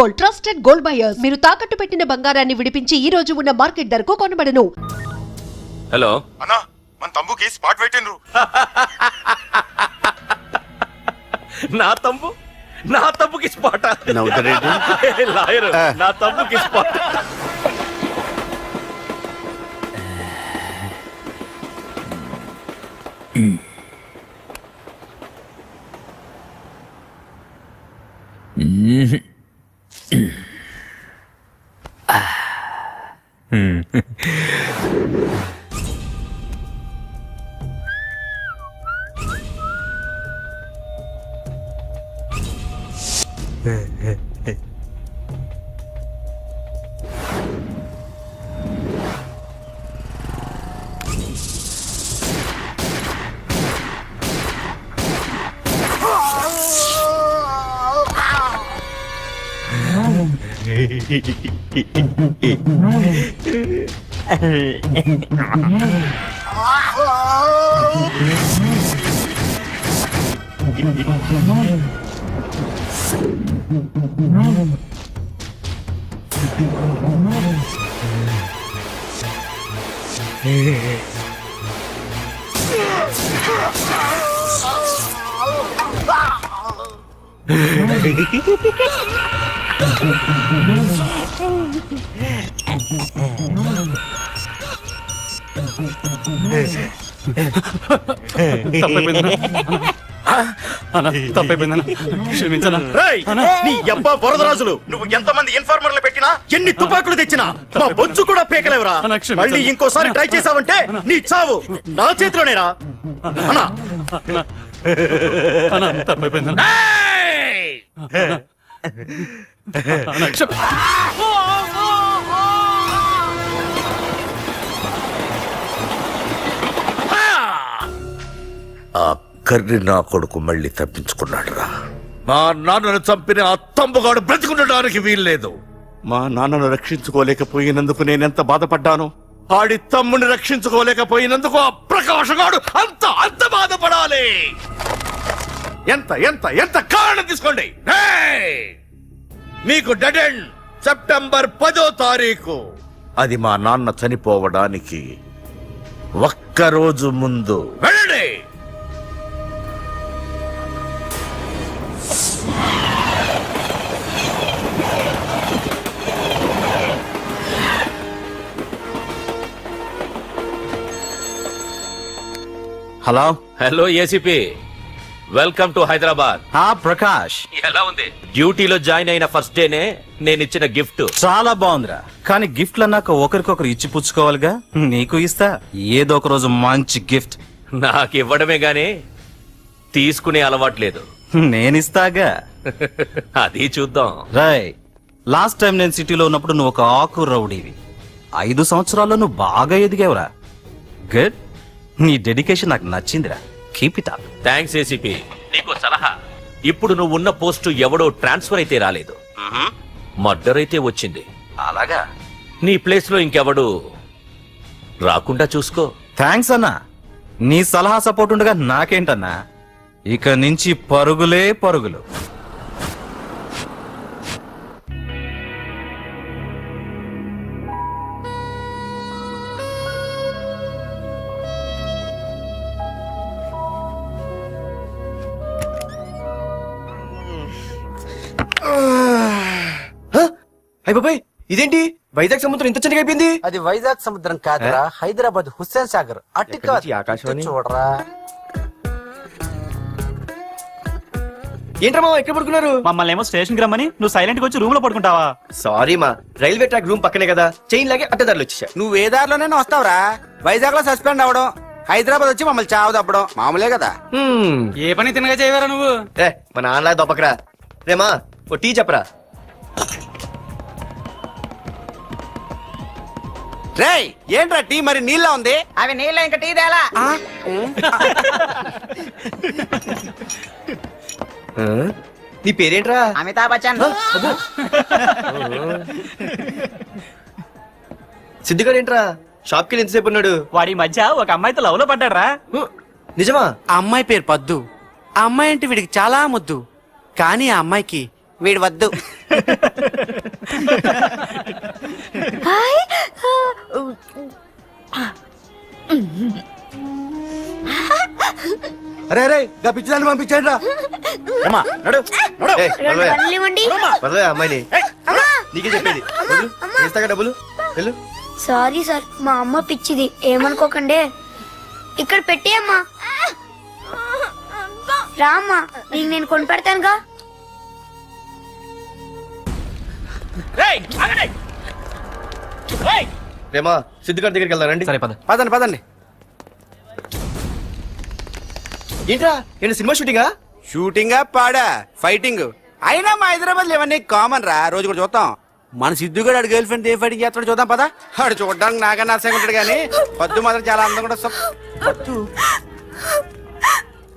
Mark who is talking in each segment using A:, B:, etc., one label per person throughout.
A: Gold, trusted gold buyers. మీరు తాకట్టు పెట్టిన బంగారాన్ని విడిపించి ఈ రోజు ఉన్న మార్కెట్ ధరకు కొనబడను.
B: హలో
C: అన్నా, మన తమ్ముకి స్పాట్ పెట్టిండ్రు.
B: నా తమ్ముకి స్పాట్ లాయర్ నా తమ్ముకి స్పాట్.
D: వరదరాజులు, నువ్వు ఎంతమంది ఇన్ఫార్మర్లు పెట్టినా, ఎన్ని తుపాకులు తెచ్చినా మా బొచ్చు కూడా పేకలేవరా. మళ్ళీ ఇంకోసారి ట్రై చేసావంటే నీ చావు నా చేతిలోనేరా.
E: ఆ కర్రి నా కొడుకు మళ్ళీ తప్పించుకున్నాడు రా. మా నాన్నను చంపిన ఆ తంబుగాడు బ్రతికుండడానికి వీల్లేదు.
D: మా నాన్నను రక్షించుకోలేకపోయినందుకు నేనెంత బాధపడ్డాను. ఆడి తమ్ముని రక్షించుకోలేకపోయినందుకు ఆ ప్రకాశగాడు అంత బాధపడాలి. ఎంత ఎంత ఎంత కారణం తీసుకోండి.
E: మీకు డెడ్ ఎండ్ సెప్టెంబర్ 10వ తారీఖు. అది మా నాన్న చనిపోవడానికి ఒక్కరోజు ముందు. వెళ్ళండి.
B: Hello hello ACP, welcome to Hyderabad.
F: Prakash,
B: ఎలా ఉంది? డ్యూటీలో జాయిన్ అయిన ఫస్ట్ డేనే నేను ఇచ్చిన గిఫ్ట్
F: చాలా బాగుందిరా. కానీ గిఫ్ట్లు అన్నాక ఒకరికొకరు ఇచ్చి పుచ్చుకోవాలిగా. నీకు ఇస్తా ఏదో ఒక రోజు మంచి గిఫ్ట్.
B: నాకు ఇవ్వడమే గానీ తీసుకునే అలవాట్లేదు.
F: నేనిస్తాగా.
B: అది చూద్దాం.
F: రాయ్, లాస్ట్ టైం నేను సిటీలో ఉన్నప్పుడు నువ్వు ఒక ఆకు రౌడీవి. 5 సంవత్సరాల్లో నువ్వు బాగా ఎదిగావురా. గుడ్. నీ డెడికేషన్ నాకు నచ్చిందిరా. Keep it up.
B: Thanks ACP. నీకు సలహా, ఇప్పుడు నువ్వు ఉన్న పోస్టు ఎవడో ట్రాన్స్ఫర్ అయితే రాలేదు, మర్డర్ అయితే వచ్చింది.
F: అలాగా?
B: నీ ప్లేస్ లో ఇంకెవడు రాకుండా చూసుకో.
F: థ్యాంక్స్ అన్నా. నీ సలహా సపోర్ట్ ఉండగా నాకేంటన్నా. ఇక నుంచి పరుగులే పరుగులు.
G: బాబాయ్, ఇదేంటి వైజాగ్ సముద్రం ఇంత చిన్నగా అయిపోయింది?
H: అది వైజాగ్ సముద్రం కాదురా, హైదరాబాద్ హుస్సేన్ సాగర్. అట్టిగా
G: ఆకాశవాణి
H: చూడరా.
G: ఏంట్రా మామ ఎక్కడ పడుకున్నారు?
I: మమ్మల్ని ఏమో స్టేషన్ కి రమ్మని నువ్వు సైలెంట్ గా వచ్చి రూమ్ లో పడుకుంటావా?
G: సారీ మా, రైల్వే ట్రాక్ రూమ్ పక్కనే కదా, చైన్ లాగే అడ్డదారులు వచ్చేసా.
H: నువ్వు ఏ దారిలోనే వస్తావురా. వైజాగ్ లో సస్పెండ్ అవడం, హైదరాబాద్ వచ్చి మమ్మల్ని చావు తప్పడం మామూలే కదా.
I: ఏ పని తినగా చేయవరా నువ్వు?
G: మా నాన్నలా దొప్పకరా. రేమా ఓ టీ చెప్పరా.
H: రేయ్, ఏంట్రా టీ మరి నీళ్ళ ఉంది?
J: అవి నీళ్ళ ఇంకా టీ తేలా.
G: నీ పేరేంట్రా?
J: అమితాబ్ బచ్చన్.
G: సిద్ధిగాడు ఏంట్రా షాప్ కి ఎంతసేపు ఉన్నాడు?
I: వాడి మధ్య ఒక అమ్మాయితో లవ్ లో పడ్డారా.
G: నిజమా?
H: ఆ అమ్మాయి పేరు పద్దు. ఆ అమ్మాయి అంటే వీడికి చాలా ముద్దు. కానీ ఆ అమ్మాయికి వీడు వద్దు.
D: అరే అరే గా పిచ్చిదాన్ని పంపించండి రా.
G: ఏమ్మా, నడు, నడు. ఏయ్, వదలవయ్యా. వదలవయ్యా అమ్మాయిని. నీకే చెప్పేది. వదలు. ఇస్తాగా డబ్బులు వెళ్ళు.
K: సారీ సార్, మా అమ్మ పిచ్చిది, ఏమనుకోకండి. ఇక్కడ పెట్టి అమ్మా. రామ్మా, నీకు నేను కొని పెడతానుగా.
G: రేమా సిద్ధిగారి దగ్గరికి వెళ్దానండి.
F: సరే పద.
H: పదండి పదండి.
G: ఏంట్రా ఏంటి సినిమా షూటింగా?
H: షూటింగా పాడా ఫైటింగ్ అయినా మా హైదరాబాద్ ఇవన్నీ కామన్ రా, రోజు కూడా చూద్దాం. మన సిద్ధు కూడా గర్ల్ ఫ్రెండ్ ఏ ఫైటింగ్ చేస్తాడు చూద్దాం పదా. ఆడు చూడడానికి నాకన్నా అసహ్యంగా ఉంటాడు కానీ పద్దు మాత్రం చాలా అందంగా ఉంటుంది.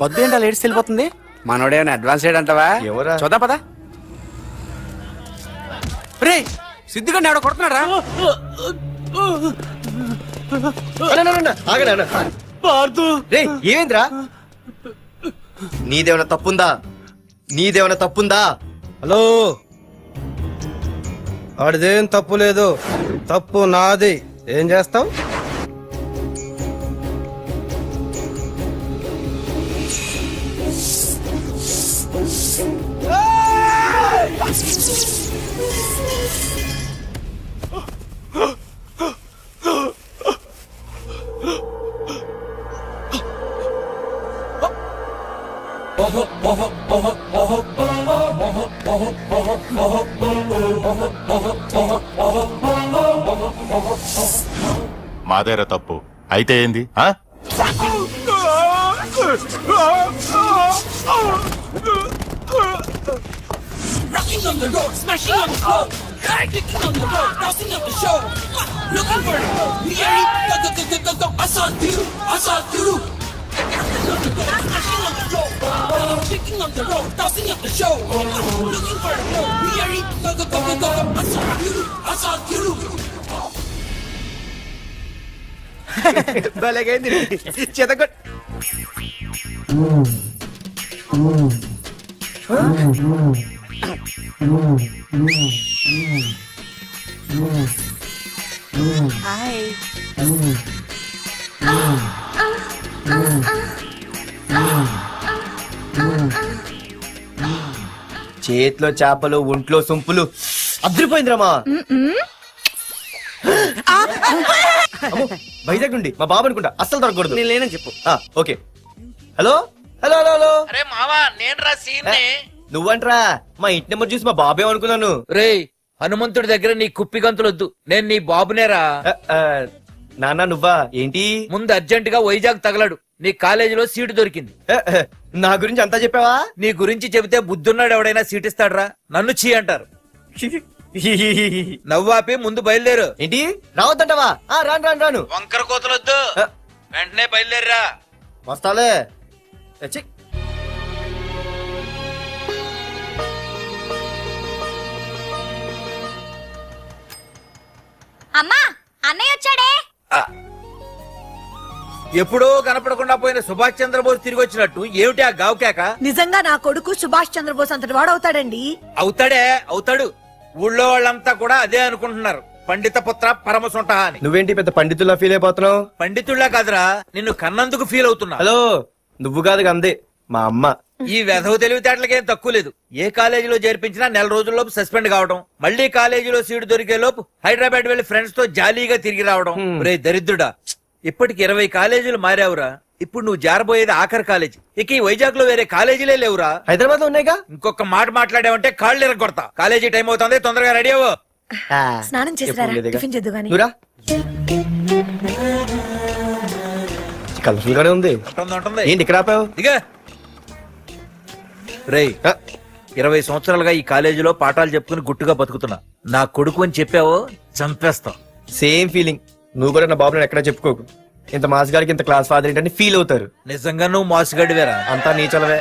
H: పద్దు ఏంటో లేడీస్ వెళ్ళిపోతుంది. మనోడేమైనా అడ్వాన్స్ అంటావా?
G: ఎవరా?
H: చూద్దాం పదా. రే సిద్ధు గారిని ఎవడో కొడుతున్నాడు రా.
G: రే ఏమైందిరా? నీదేమైనా తప్పుందా? నీదేమైనా తప్పుందా?
D: హలో, ఆడిదేం తప్పు లేదు, తప్పు నాది. ఏం చేస్తాం?
C: మాదేరా తప్పు అయితే ఏంది? ఆ?
G: భలేగైంది చెతగొట్. చేతిలో చేపలు, ఒంట్లో సొంపులు, అద్రిపోయిందిరామా. వైజాగ్ నుండి మా బాబు అనుకుంటా, అస్సలు దొరకకూడదు.
H: నేను లేనని చెప్పు.
G: Okay. Hello hello hello hello.
B: అరే మావా, నేను రా సీన్.
G: నువ్వంట్రా? మా ఇంటి నెంబర్ చూసి మా బాబే అనుకున్నాను.
B: రేయ్, హనుమంతుడి దగ్గర నీ కుప్పి గంతులొద్దు, నేను నీ బాబునేరా.
G: నాన్న నువ్వా? ఏంటి?
B: ముందు అర్జెంట్ గా వైజాగ్ తగలడు, నీ కాలేజీలో సీటు దొరికింది.
G: నా గురించి అంతా చెప్పావా?
B: నీ గురించి చెబితే బుద్ధున్నాడు ఎవడైనా సీట్ ఇస్తాడ్రా? నన్ను చీ అంటారు. నవ్వాపి ముందు బయలుదేరు.
G: ఏంటి రావద్దంటావా? రాను రాను రాను.
B: వంకర కోతలొద్దు, వెంటనే బయలుదేరరా.
G: వస్తాలే. ఛీ.
K: అమ్మా, అన్నయ్య వచ్చాడే.
B: ఎప్పుడో కనపడకుండా పోయిన సుభాష్ చంద్రబోస్ తిరిగి వచ్చినట్టు ఏమిటి ఆ గావుకేక?
J: నిజంగా నా కొడుకు సుభాష్ చంద్రబోస్ అంతటి వాడు అవుతాడండి.
B: అవుతాడే, అవుతాడు. ఊళ్ళో వాళ్ళంతా కూడా అదే అనుకుంటున్నారు, పండిత పుత్ర పరమ సొంట అని.
G: నువ్వేంటి పెద్ద పండితుల్లా ఫీల్ అయిపోతున్నావు?
B: పండితుళ్ళ కాదురా, నిన్ను కన్నందుకు ఫీల్ అవుతున్నా.
G: హలో, నువ్వు కాదు అందే మా అమ్మ.
B: ఈ వెధవ తెలివితేటలకేం తక్కువ లేదు. ఏ కాలేజీలో చేర్పించినా నెల రోజుల్లోపు సస్పెండ్ కావడం, మళ్ళీ కాలేజీలో సీటు దొరికే లోపు హైదరాబాద్ వెళ్లి ఫ్రెండ్స్ తో జాలీగా తిరిగి రావడం. రే దరిద్రుడా, ఇప్పటికి 20 కాలేజీలు మారావురా. ఇప్పుడు నువ్వు జారబోయేది ఆఖరి కాలేజీ. ఇక ఈ వైజాగ్ లో వేరే కాలేజీలే లేవురా.
G: హైదరాబాద్ లో ఉన్నాయిగా.
B: ఇంకొక మాట మాట్లాడావంటే కాళ్ళు ఎరగొడతా. కాలేజీ టైం అవుతుంది, తొందరగా రెడీ అవ్వు.
J: స్నానం చేసిరారా, టిఫిన్ చేద్దు గాని.
G: నువ్వురా. కలర్ఫుల్ గానే ఉంది.
B: ఉంటుంది.
G: ఏంటి ఇక్కడ ఆపావు?
B: దిగా. రేయ్, 20 సంవత్సరాలుగా ఈ కాలేజీలో పాఠాలు చెప్పుకుని గుట్టుగా బతుకుతున్నా. నా కొడుకు అని చెప్పావో చంపేస్తాం.
G: Same feeling. నువ్వు కూడా నా బాబు నేను ఎక్కడా చెప్పుకోకు. ఇంత మాస్ గారికి ఇంత క్లాస్ ఫాదర్ ఏంటని ఫీల్ అవుతారు.
B: నిజంగా నువ్వు మాసుగడివేరా?
G: అంతా నీ చలవే.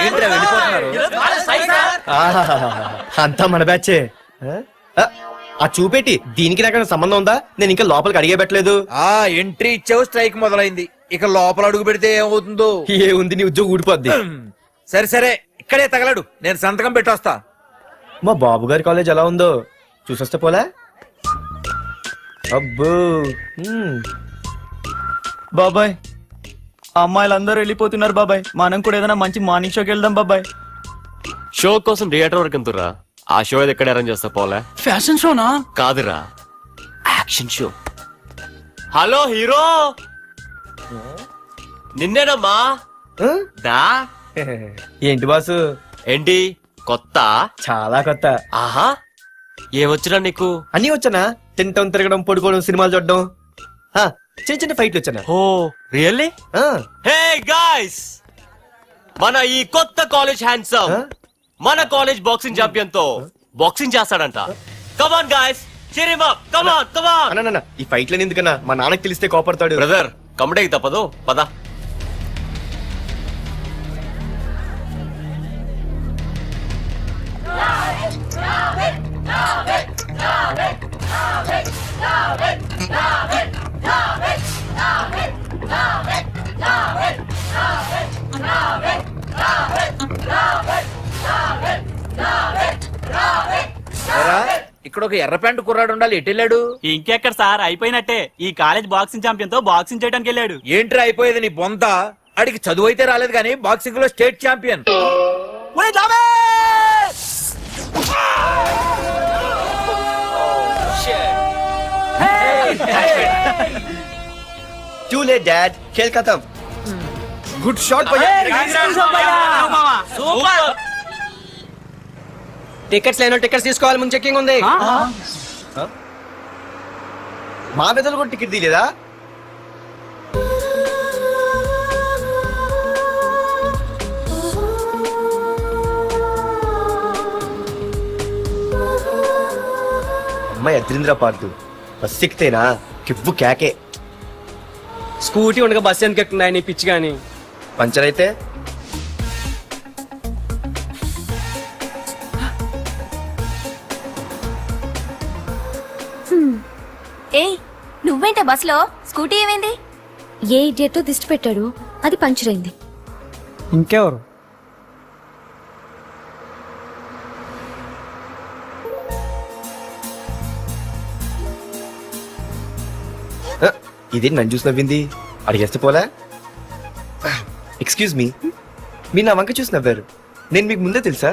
B: ఏంట్రా వెళ్ళిపోతున్నారు?
G: అంతా మన బ్యాచే. ఆ చూపెట్టి దీనికి నాకు సంబంధం ఉందా? నేను ఇంకా లోపలికి అడిగే పెట్టలేదు.
B: ఆ ఎంట్రీ ఇచ్చావు, స్ట్రైక్ మొదలైంది. ఇక లోపల అడుగు పెడితే ఏమవుతుందో.
G: ఏ ఉంది, నీ ఉద్యోగం ఊడిపోద్ది.
B: సరే సరే, ఇక ఇక్కడే తగలడు, నేను సంతకం పెట్టొస్తా.
G: మా బాబు గారి కాలేజ్ ఎలా ఉందో చూసొస్తే పోలే. అబ్బో
I: బాబాయ్ అమ్మాయిలందరూ వెళ్ళిపోతున్నారు బాబాయ్, మనం కూడా ఏదైనా మంచి మార్నింగ్ షోకి వెళ్దాం బాబాయ్.
L: షో కోసం థియేటర్ వరకు ఎంతురా? ఆ షో ఏది ఎక్కడ అరేంజ్ చేస్తా పోలే?
I: ఫ్యాషన్ షోనా?
L: కాదురా, యాక్షన్ షో. హలో హీరో, నిన్నేనమ్మా.
G: ఆ?
L: దా
G: ఏంటి బాసు?
L: ఏంటి కొత్త?
G: చాలా కొత్త.
L: ఆహా, ఏమొచ్చినా నీకు?
G: అన్నీ వచ్చానా? తింటం, తిరగడం, పడుకోవడం, సినిమాలు చూడడం, ఆ, చిన్న చిన్న ఫైట్లు వచ్చానా?
L: ఓ రియల్లీ?
G: ఆ,
L: హే గాయ్స్, మన ఈ కొత్త కాలేజ్ హ్యాండ్సమ్
G: ఆ?
L: మన కాలేజ్ బాక్సింగ్ ఛాంపియన్ తో బాక్సింగ్ చేస్తాడంట. Come on guys, cheer him up, come on, come on.
G: అన్న ఈ ఫైట్లని ఎందుకన్నా? మా నాన్నకి తెలిస్తే కోపడతాడు.
L: బ్రదర్ కమడేకి తప్పదు, పద.
B: ఏరా, ఇక్కడ ఒక ఎర్ర ప్యాంటు కుర్రాడు ఉండాలి, ఎటు వెళ్ళాడు?
I: ఇంకెక్కడ సార్, అయిపోయినట్టే. ఈ కాలేజ్ బాక్సింగ్ ఛాంపియన్ తో బాక్సింగ్ చేయడానికి వెళ్ళాడు.
B: ఏంట్రా అయిపోయేది నీ బొంత? అడిగి చదువు అయితే రాలేదు కానీ బాక్సింగ్ లో state champion.
G: Too late, Dad. खेल खत्म. Good shot, भैया. టికెట్స్ లేనో టికెట్స్ తీసుకోవాలి, ముందు చెక్కింగ్ ఉంది. మా పెద్దలు కూడా టికెట్ తీయలేదా? అమ్మాయి అద్రింద్ర పార్దు బస్ ఎక్కితేనా కివ్వు కేకే.
I: స్కూటీ ఉండగా బస్సు ఎందుకు ఎక్కుతున్నాయి నీ పిచ్చి గాని?
G: పంచర్ అయితే
K: ఏయ్, నువ్వేంటే బస్సులో? స్కూటీ ఏమైంది? ఏ ఇడియట్ దిష్టి పెట్టాడు, అది పంచర్ అయింది.
I: ఇంకెవరు?
G: ఇదే నన్ను చూసి నవ్వింది. అడిగేస్తే పోలే. ఎక్స్క్యూజ్ మీ, మీరు నా వంక చూసి నవ్వారు. నేను మీకు ముందే తెలుసా?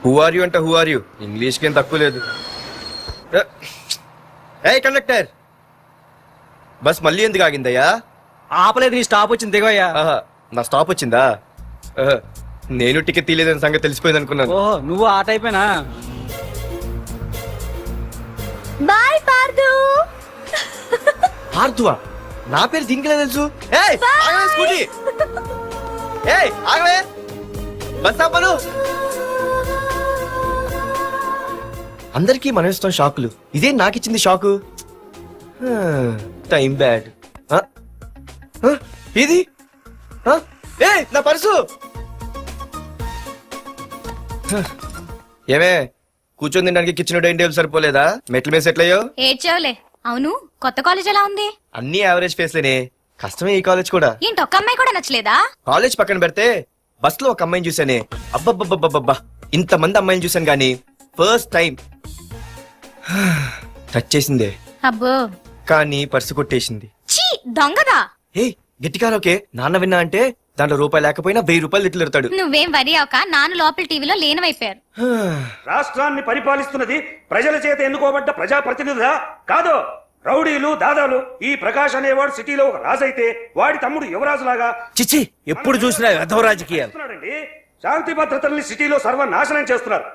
G: హూ ఆర్ యూ అంట హూ ఆర్ యూ, ఇంగ్లీష్కి ఏం తక్కువ లేదు. ఏ కండక్టర్, బస్ మళ్ళీ ఎందుకు ఆగిందయ్యా?
I: ఆపలేదు, నీ స్టాప్ వచ్చింది, దిగోయ్యా.
G: ఆహా, నా స్టాప్ వచ్చిందా? నేను టికెట్ తీయలేదని సంగతి తెలిసిపోయింది అనుకున్నాను.
I: ఓహో, నువ్వు ఆ టైపేనా?
K: బాయ్ పార్దు.
G: పార్థువా? నా పేరు దీనికిలే తెలుసు. ఏయ్ ఆగవే స్కూటీ. ఏయ్ ఆగవే, బస్ ఆపను. అందరికీ మనం ఇస్తాం షాకులు, ఇదే నాకు ఇచ్చింది షాకు. Time bad. ఇది ఏ నా పర్సు. ఏమే కూర్చొని తినడానికి కిచెన్ డైనింగ్ టేబుల్ సరిపోలేదా? మెట్ల మీద సెట్ అయ్యో.
K: ఏడ్చావులే. అవును, కొత్త కాలేజ్ ఎలా ఉంది?
G: అన్ని యావరేజ్ ఫేస్లేనే, కష్టమే ఈ కాలేజ్ కూడా.
K: ఏంటి, ఒక్క అమ్మాయి కూడా నచ్చలేదా?
G: కాలేజ్ పక్కన పెడితే బస్ లో ఒక అమ్మాయిని చూసానే, అబ్బబ్బబ్బబ్బబ్బా, ఇంతమంది అమ్మాయిని చూసాను గానీ ఫస్ట్ టైం టచ్ చేసిందే.
K: అబ్బో,
G: కానీ పర్సు కొట్టేసింది.
K: చీ దొంగదా.
G: ఏ గట్టిగా ఓకే, నాన్న విన్నా అంటే దాంట్లో రూపాయి లేకపోయినా 1000 రూపాయలు ఇట్లు ఎడతాడు.
K: నువ్వేం వరి అవక, నాన్న లోపల టీవీలో లేనవైపోయారు.
D: రాష్ట్రాన్ని పరిపాలిస్తున్నది ప్రజల చేత ఎన్నుకోబడ్డ ప్రజాప్రతినిధులా? కాదు, రౌడీలు దాదాలు. ఈ ప్రకాష్ అనేవాడు సిటీలో ఒక రాజైతే వాడి తమ్ముడు యువరాజులాగా
B: చిచ్చి, ఎప్పుడు చూసినా వెధవ రాజకీయాలు.
D: చేస్తున్నాడండి. శాంతి భద్రతల్ని సిటీలో సర్వనాశనం చేస్తున్నారు.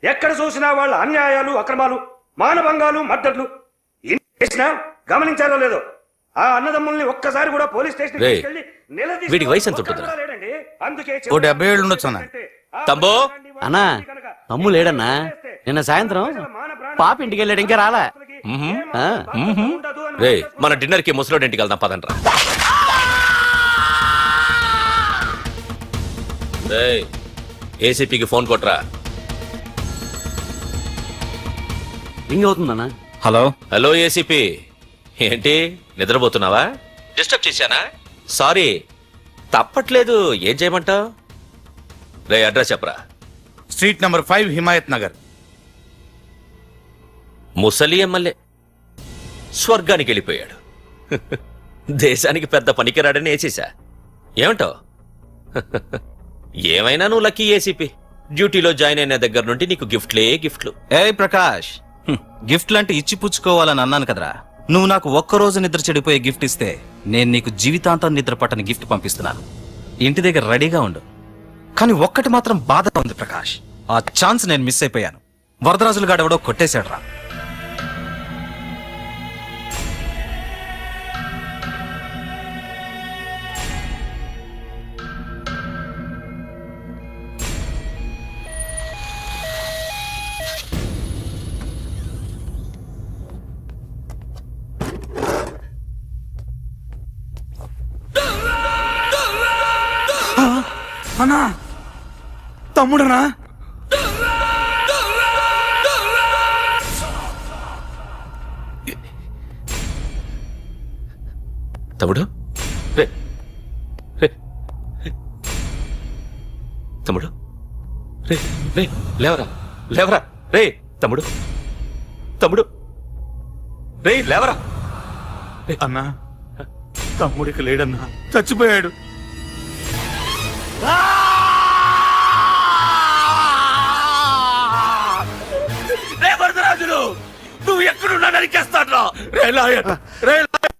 D: ఎక్కడ చూసినా వాళ్ళ అన్యాయాలు, అక్రమాలు, మానభంగాలు, మద్దతులు. ఇన్ని చేసినా గమనించారో లేదో, ఆ అన్నదమ్ముల్ని ఒక్కసారి కూడా పోలీస్ స్టేషన్
L: రేయ్, వీడికి వయసు ఎంత ఉంటుందిరా? ఓ 70 ఏళ్ళు ఉండొచ్చు అన్న. తమ్ముడు
I: అన్నా, తమ్ము లేడన్నా. నిన్న సాయంత్రం పాప ఇంటికి వెళ్ళాడు, ఇంకా రాలా.
L: రే, మన డిన్నర్ కి ముసలోడి ఇంటికి వెళ్దాం పదండ్రా. ఏసీపీకి ఫోన్ కొట్రా.
I: రింగ్ అవుతుందన్నా.
L: హలో హలో ఏసీపీ, ఏంటి నిద్రపోతున్నావా? డిస్టర్బ్ చేశానా? సారీ, తప్పట్లేదు, ఏం చేయమంటావు? రే అడ్రస్ చెప్పరా.
E: Street number 5 Himayat Nagar.
L: ముసలి ఎమ్మెల్యే స్వర్గానికి వెళ్ళిపోయాడు. దేశానికి పెద్ద పనికిరాడని వేసేసా. ఏమంటావు? ఏమైనా నువ్వు లక్కీ ఏసీపీ. డ్యూటీలో జాయిన్ అయిన దగ్గర నుండి నీకు గిఫ్ట్లే గిఫ్ట్లు.
F: ఏ ప్రకాష్, గిఫ్ట్ లాంటి ఇచ్చి పుచ్చుకోవాలని అన్నాను కదరా. నువ్వు నాకు ఒక్కరోజు నిద్ర చెడిపోయే గిఫ్ట్ ఇస్తే నేను నీకు జీవితాంతం నిద్ర పట్టని గిఫ్ట్ పంపిస్తున్నాను. ఇంటి దగ్గర రెడీగా ఉండు. కానీ ఒక్కటి మాత్రం బాధగా ఉంది ప్రకాష్, ఆ ఛాన్స్ నేను మిస్ అయిపోయాను. వరదరాజులు గాడెవడో కొట్టేశాడు రా.
H: అన్నా, తమ్ముడనా?
L: తమ్ముడు, రే రే తమ్ముడు, రే రే లేవరా లేవరా. రే తమ్ముడు, తమ్ముడు, రే లేవరా.
E: అన్నా, తమ్ముడికి లేడన్నా, చచ్చిపోయాడు.
L: రే వరదరాజులు, నువ్వు ఎక్కడున్నా నరికేస్తాడ్రా. రే లాయర్, రే